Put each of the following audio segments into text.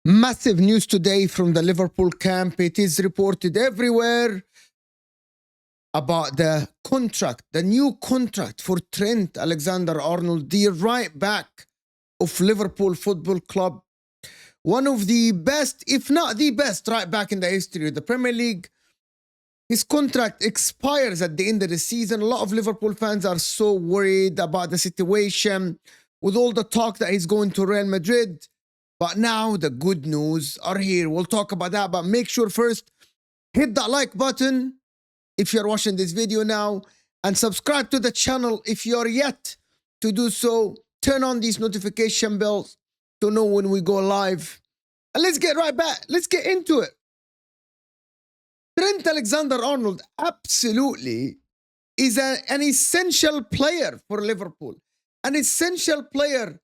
Massive news today from the Liverpool camp. It is reported everywhere about the contract, the new contract for Trent Alexander-Arnold, the right back of Liverpool Football Club. One of the best, if not the best, right back in the history of the Premier League. His contract expires at the end of the season. A lot of Liverpool fans are so worried about the situation with all the talk that he's going to Real Madrid. But now the good news are here. We'll talk about that, but make sure first, hit that like button if you're watching this video now, and subscribe to the channel if you're yet to do so. Turn on these notification bells to know when we go live. And let's get right back. Let's get into it. Trent Alexander-Arnold absolutely is an essential player for Liverpool. An essential player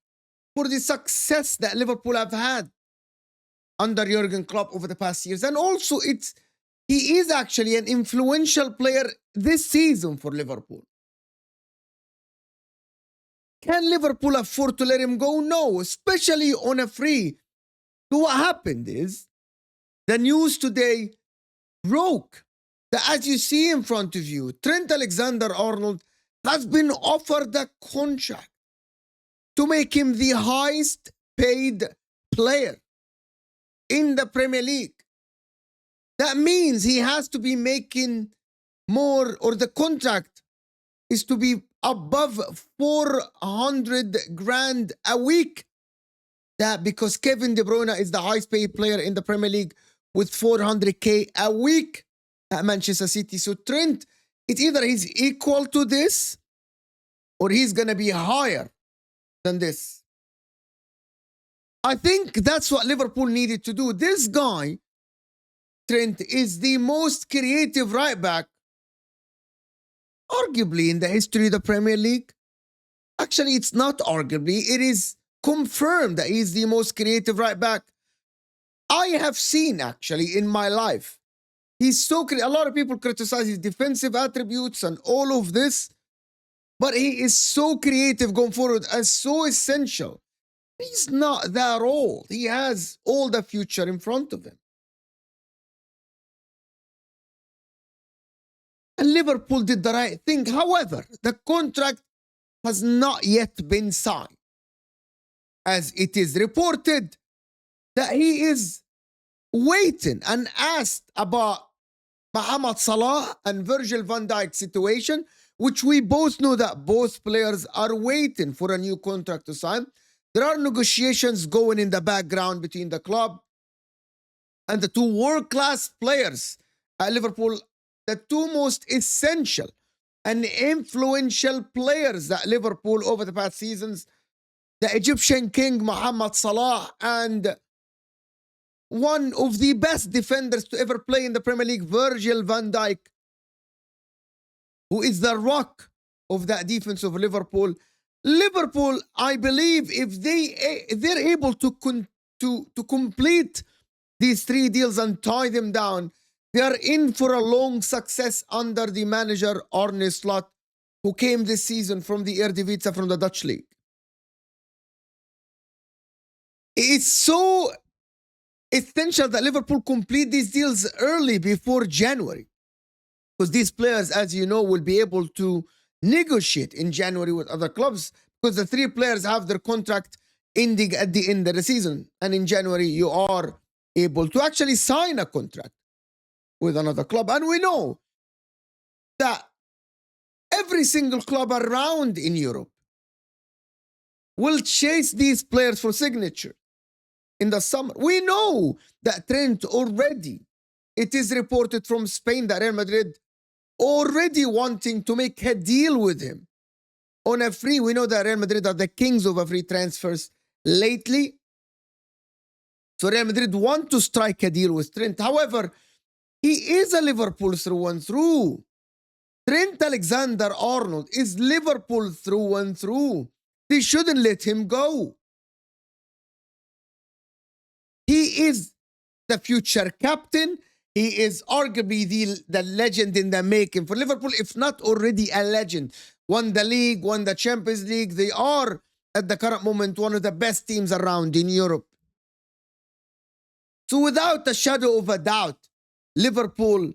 for the success that Liverpool have had under Jurgen Klopp over the past years. And also, he is actually an influential player this season for Liverpool. Can Liverpool afford to let him go? No, especially on a free. So what happened is, the news today broke that, as you see in front of you, Trent Alexander-Arnold has been offered a contract to make him the highest paid player in the Premier League. That means he has to be making more, or the contract is to be above 400 grand a week. That because Kevin De Bruyne is the highest paid player in the Premier League with 400k a week at Manchester City. So Trent, it's either he's equal to this or he's going to be higher than this. I think that's what Liverpool needed to do. This guy, Trent, is the most creative right back, arguably, in the history of the Premier League. Actually, it's not arguably. It is confirmed that he's the most creative right back I have seen, actually, in my life. He's so creative. A lot of people criticize his defensive attributes and all of this, but he is so creative going forward and so essential. He's not that old. He has all the future in front of him. And Liverpool did the right thing. However, the contract has not yet been signed, as it is reported that he is waiting and asked about Mohamed Salah and Virgil van Dijk situation, which we both know that both players are waiting for a new contract to sign. There are negotiations going in the background between the club and the two world-class players at Liverpool, the two most essential and influential players at Liverpool over the past seasons, the Egyptian king Mohamed Salah and one of the best defenders to ever play in the Premier League, Virgil van Dijk, who is the rock of that defense of Liverpool. Liverpool, I believe, if they're able to complete these three deals and tie them down, they are in for a long success under the manager Arnorld, who came this season from the Eredivisie, from the Dutch league. It's so essential that Liverpool complete these deals early, before January, because these players, as you know, will be able to negotiate in January with other clubs, because the three players have their contract ending at the end of the season, and in January you are able to actually sign a contract with another club. And we know that every single club around in Europe will chase these players for signature in the summer. We know that Trent already, it is reported from Spain that Real Madrid already wanting to make a deal with him on a free. We know that Real Madrid are the kings of free transfers lately. So Real Madrid want to strike a deal with Trent. However, he is a Liverpool through and through. Trent Alexander-Arnold is Liverpool through and through. They shouldn't let him go. He is the future captain. He is arguably the legend in the making for Liverpool, if not already a legend. Won the league, won the Champions League. They are, at the current moment, one of the best teams around in Europe. So without a shadow of a doubt, Liverpool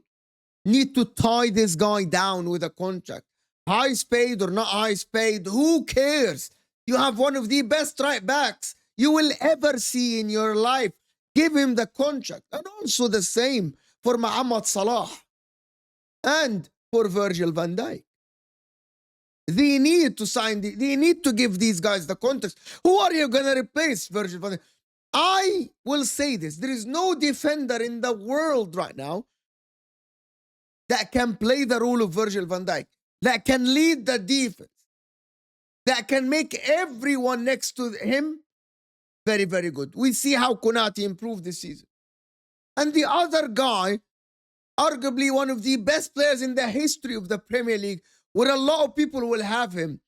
need to tie this guy down with a contract. High paid or not high paid, who cares? You have one of the best right backs you will ever see in your life. Give him the contract. And also the same for Mohamed Salah and for Virgil van Dijk. They need to sign, they need to give these guys the contracts. Who are you going to replace Virgil van Dijk? I will say this. There is no defender in the world right now that can play the role of Virgil van Dijk, that can lead the defense, that can make everyone next to him very, very good. We see how Konate improved this season. And the other guy, arguably one of the best players in the history of the Premier League, where a lot of people will have him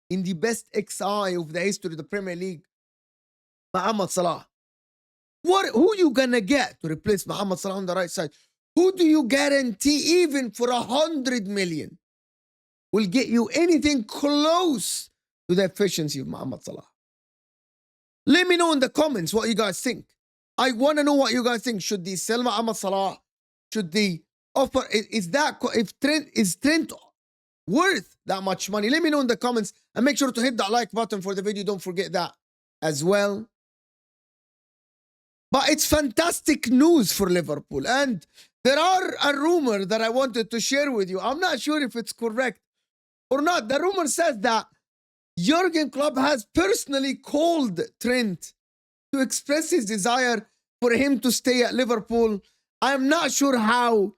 in the best XI of the history of the Premier League, Mohamed Salah. Who you gonna get to replace Mohamed Salah on the right side? Who do you guarantee, even for 100 million, will get you anything close to the efficiency of Mohamed Salah? Let me know in the comments what you guys think. I want to know what you guys think. Should they sell Mohamed Salah? Should they offer? Is Trent worth that much money? Let me know in the comments, and make sure to hit that like button for the video. Don't forget that as well. But it's fantastic news for Liverpool. And there are a rumor that I wanted to share with you. I'm not sure if it's correct or not. The rumor says that Jurgen Klopp has personally called Trent to express his desire for him to stay at Liverpool. I'm not sure how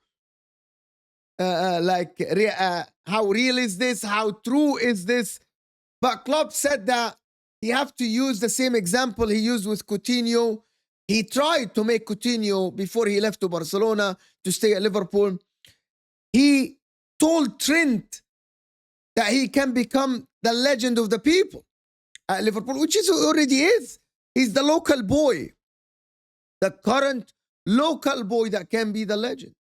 real is this, how true is this. But Klopp said that he have to use the same example he used with Coutinho. He tried to make Coutinho, before he left to Barcelona, to stay at Liverpool. He told Trent that he can become the legend of the people at Liverpool, which is already is. He's the local boy, the current local boy that can be the legend.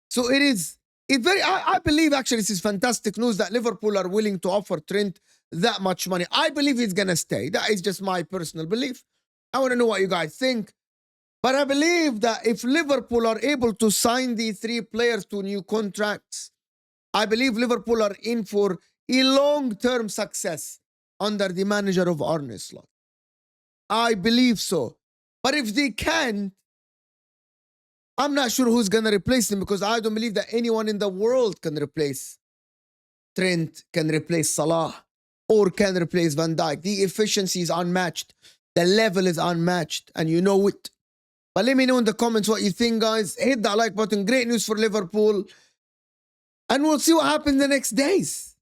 So I believe actually this is fantastic news that Liverpool are willing to offer Trent that much money. I believe he's going to stay. That is just my personal belief. I want to know what you guys think. But I believe that if Liverpool are able to sign these three players to new contracts, I believe Liverpool are in for a long-term success under the manager of Arnorld. I believe so. But if they can't, I'm not sure who's going to replace him, because I don't believe that anyone in the world can replace Trent, can replace Salah, or can replace Van Dijk. The efficiency is unmatched. The level is unmatched, and you know it. But let me know in the comments what you think, guys. Hit that like button. Great news for Liverpool. And we'll see what happens the next days.